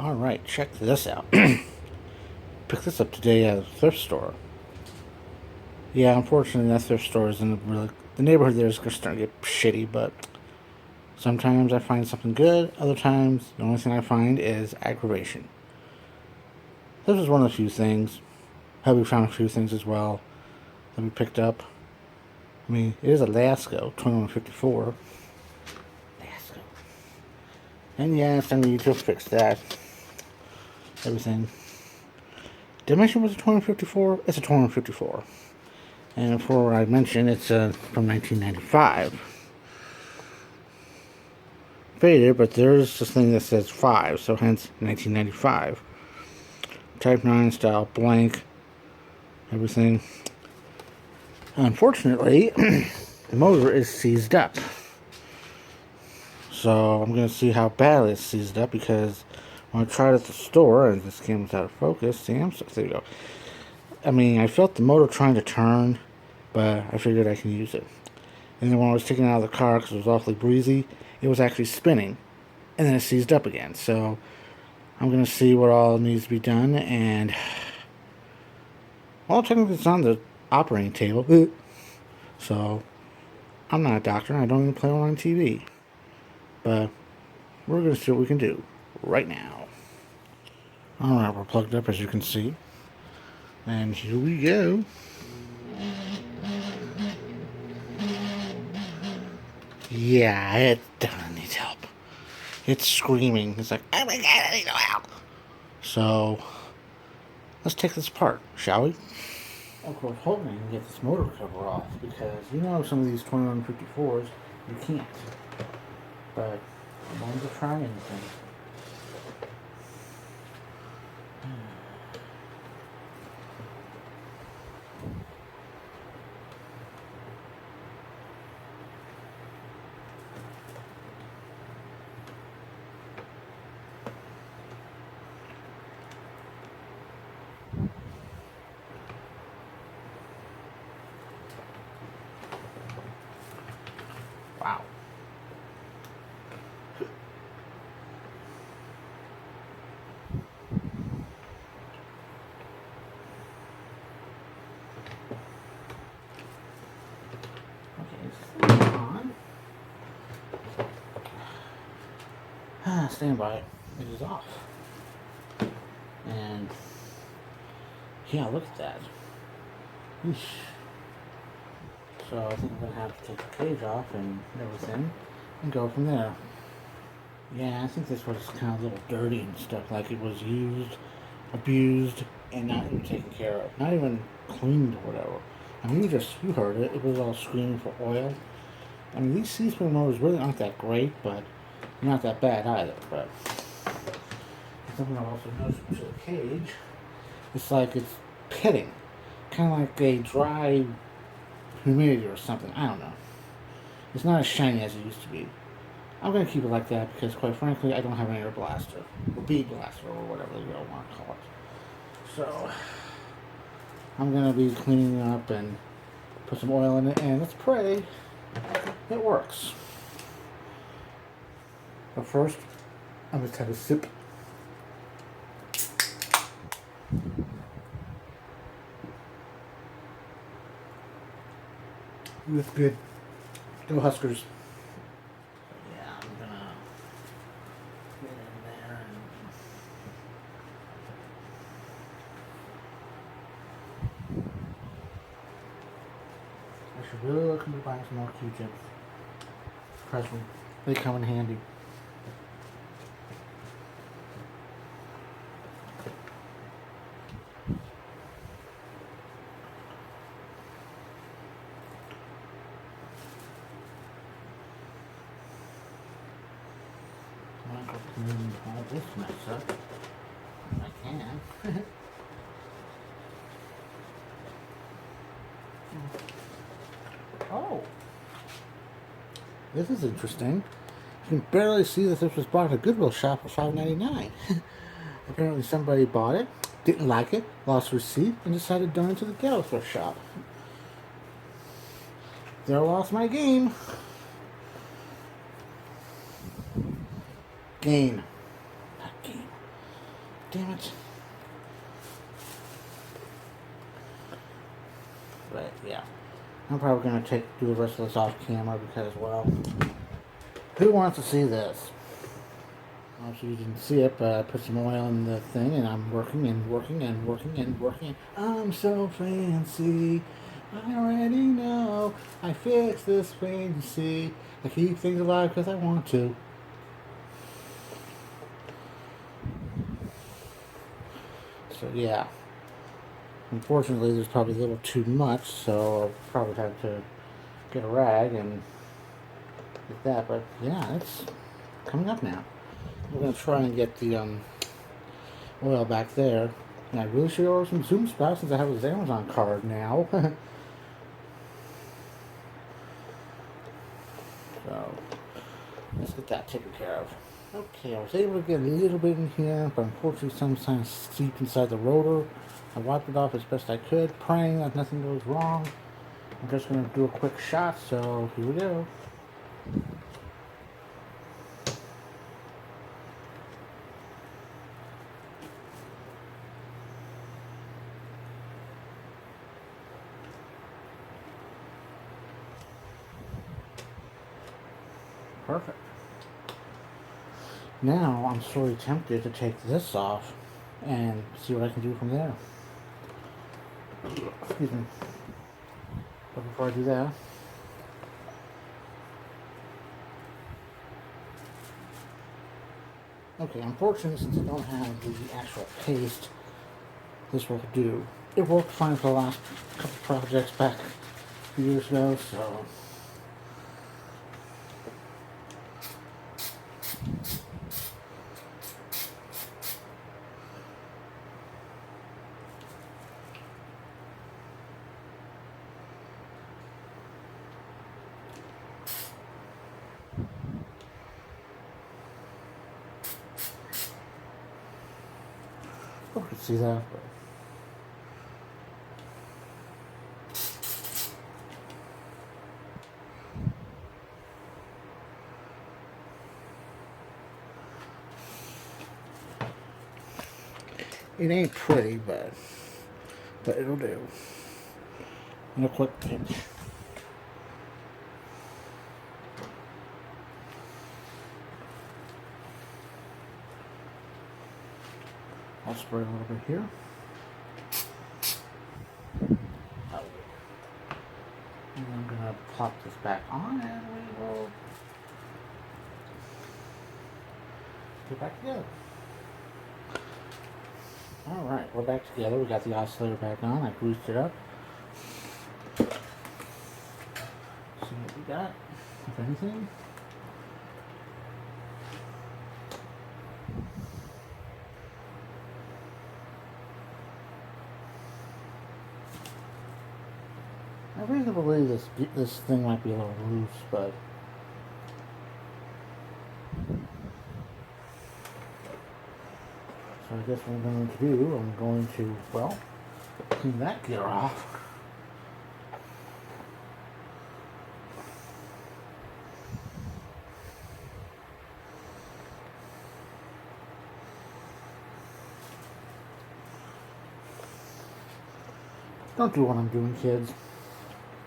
Alright, check this out. Picked this up today at a thrift store. Yeah, unfortunately that thrift store isn't really... The neighborhood there is starting to get shitty, but sometimes I find something good, other times the only thing I find is aggravation. This was one of the few things. Hubby found a few things as well that we picked up. I mean, it is a Lasko 2154. Lasko. And yes, I need to fix that. Everything. Did I mention it was a 2154? It's a 2154. And before I mention, it's from 1995. Faded, but there's this thing that says 5, so hence 1995. Type 9 style, blank, everything. Unfortunately, the motor is seized up. So I'm going to see how badly it's seized up, because when I tried it at the store, and this camera's out of focus, there you go. I mean, I felt the motor trying to turn, but I figured I can use it. And then when I was taking it out of the car, because it was awfully breezy, it was actually spinning, and then it seized up again. So I'm going to see what all needs to be done, and well, technically it's on the operating table. So I'm not a doctor, and I don't even play online TV. But we're going to see what we can do right now. Alright, we're plugged up, as you can see. And here we go. Yeah, it definitely needs help. It's screaming. It's like, oh my god, I need no help. So, let's take this apart, shall we? Of course, hoping I can get this motor cover off, because you know some of these 2154s, you can't. But I'm willing to try anything. Wow. Okay, stand on. Stand by. It is off. And yeah, look at that. Eesh. So I think I'm going to have to take the cage off and everything and go from there. Yeah, I think this was kind of a little dirty and stuff, like it was used, abused, and not even taken care of. Not even cleaned or whatever. I mean, you heard it. It was all screaming for oil. I mean, these C-spring motors really aren't that great, but not that bad either. But something I've also noticed with the cage, it's like it's pitting. Kind of like a dry humidity or something. I don't know. It's not as shiny as it used to be. I'm going to keep it like that because, quite frankly, I don't have an air blaster. Or bead blaster, or whatever you want to call it. So, I'm going to be cleaning it up and put some oil in it, and let's pray it works. But first, I'm going to have a sip. That's good. Go Huskers. Yeah, I'm gonna get in there and I should really look into buying some more Q-tips. Trust me, they come in handy. I might clean all this mess up. I can. Oh, this is interesting. You can barely see that this was bought at a Goodwill shop for $5.99. Apparently somebody bought it, didn't like it, lost receipt, and decided to donate to the ghetto thrift shop. There lost my game. Gain. Not game. damn it. But yeah, I'm probably going to do the rest of this off camera because, well, who wants to see this? Obviously you didn't see it, but I put some oil in the thing and I'm working and working and working and working. I'm so fancy. I already know. I fix this fancy. I keep things alive because I want to. So yeah. Unfortunately, there's probably a little too much, so I'll probably have to get a rag and get that. But yeah, it's coming up now. We're going to try and get the oil back there. And I really should order some Zoom spouts since I have this Amazon card now. So, let's get that taken care of. Okay, I was able to get a little bit in here, but unfortunately sometimes seeped inside the rotor. I wiped it off as best I could, praying that nothing goes wrong. I'm just going to do a quick shot, so here we go. Perfect. Now I'm sorely tempted to take this off and see what I can do from there. Excuse me. But before I do that, okay, unfortunately since I don't have the actual paste, this will do. It worked fine for the last couple projects back a few years ago, so I could see that, but it ain't pretty, but it'll do. And a quick pinch. I'll spray a little bit here. And I'm going to plop this back on and we will get back together. Alright, we're back together. We got the oscillator back on. I greased it up. See what we got, if anything. I really believe this thing might be a little loose, but so I guess what I'm going to do, I'm going to, well, clean that gear off. Don't do what I'm doing, kids.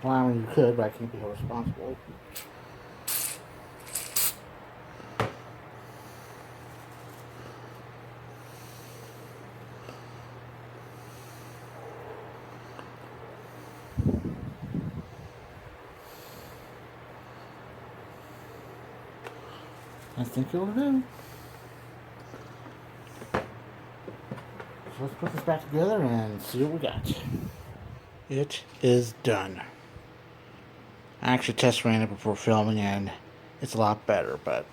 Well, I mean, you could, but I can't be held responsible. I think it'll do. So let's put this back together and see what we got. It is done. I actually test ran it before filming and it's a lot better, but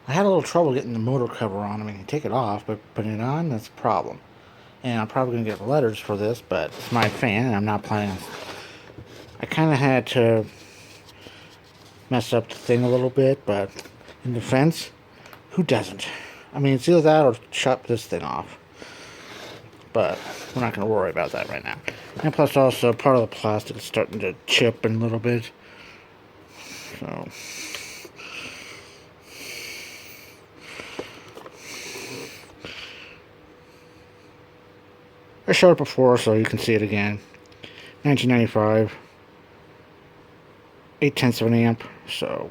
I had a little trouble getting the motor cover on. I mean, you take it off, but putting it on, that's a problem. And I'm probably going to get letters for this, but it's my fan and I'm not planning. I kind of had to mess up the thing a little bit, but in defense, who doesn't? I mean, it's either that or chop this thing off. But we're not going to worry about that right now. And plus also, part of the plastic is starting to chip in a little bit. So I showed it before, so you can see it again. 1995, 8/10 of an amp. So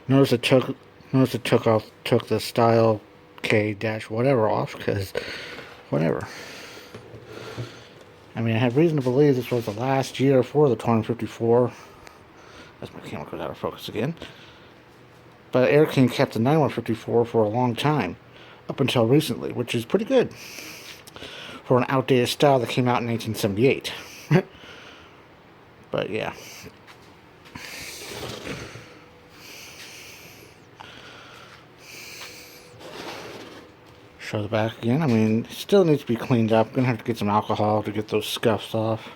notice it took the style K dash whatever off, because whatever. I mean, I have reason to believe this was the last year for the 2154. As my camera goes out of focus again. But Air King kept the 9154 for a long time, up until recently, which is pretty good for an outdated style that came out in 1978. But yeah. Show the back again. I mean, it still needs to be cleaned up. Gonna have to get some alcohol to get those scuffs off.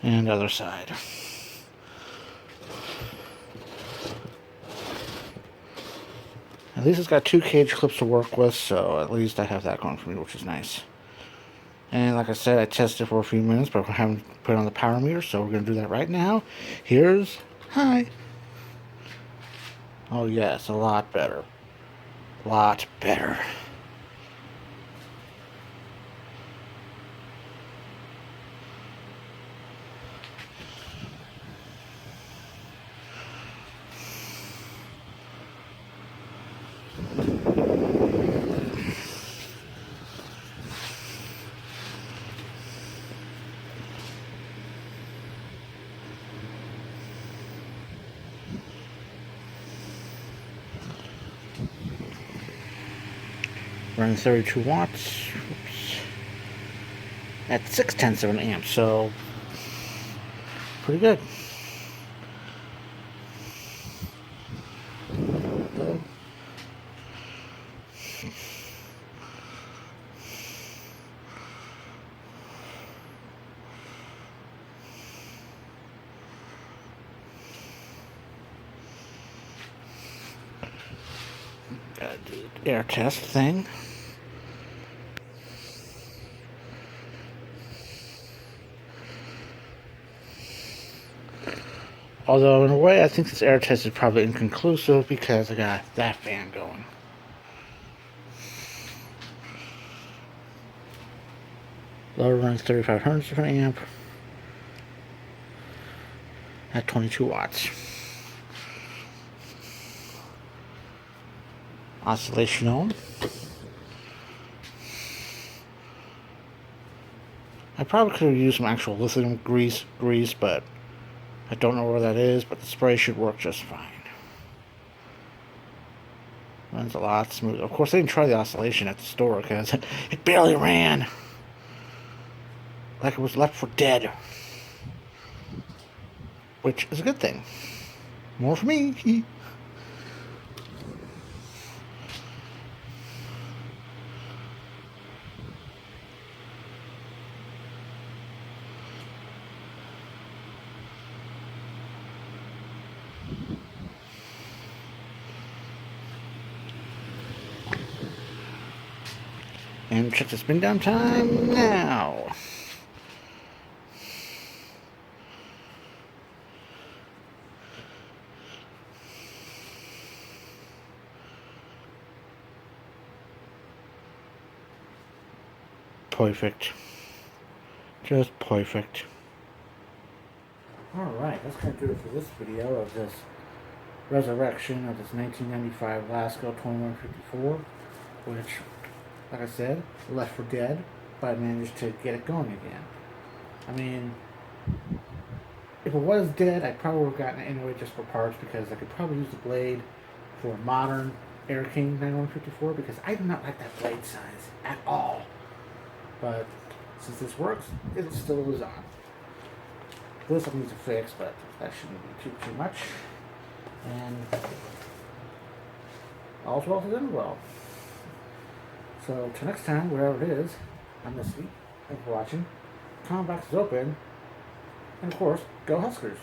And other side. At least it's got 2 cage clips to work with, so at least I have that going for me, which is nice. And like I said, I tested for a few minutes, but I haven't put it on the power meter, so we're going to do that right now. Here's hi. Oh yes, a lot better. Lot better. Running 32 watts. Oops. At 6/10 of an amp, so pretty good. Gotta do the air test thing. Although, in a way, I think this air test is probably inconclusive because I got that fan going. Lower runs 3500 of an amp at 22 watts. Oscillation on. I probably could have used some actual lithium grease, but I don't know where that is, but the spray should work just fine. Runs a lot smoother. Of course, I didn't try the oscillation at the store because it barely ran. Like it was left for dead. Which is a good thing. More for me. And check the spin down time now. Perfect. Just perfect. Alright, that's going to do it for this video of this resurrection of this 1995 Lasko 2154, which, like I said, left for dead, but I managed to get it going again. I mean, if it was dead, I probably would have gotten it anyway just for parts, because I could probably use the blade for a modern Air King 9154, because I do not like that blade size at all. But since this works, it still is on. This I need to fix, but that shouldn't be too much. And all's well to them well. So till next time, wherever it is, I'm Eskie. Thanks for watching. Comment box is open. And of course, go Huskers.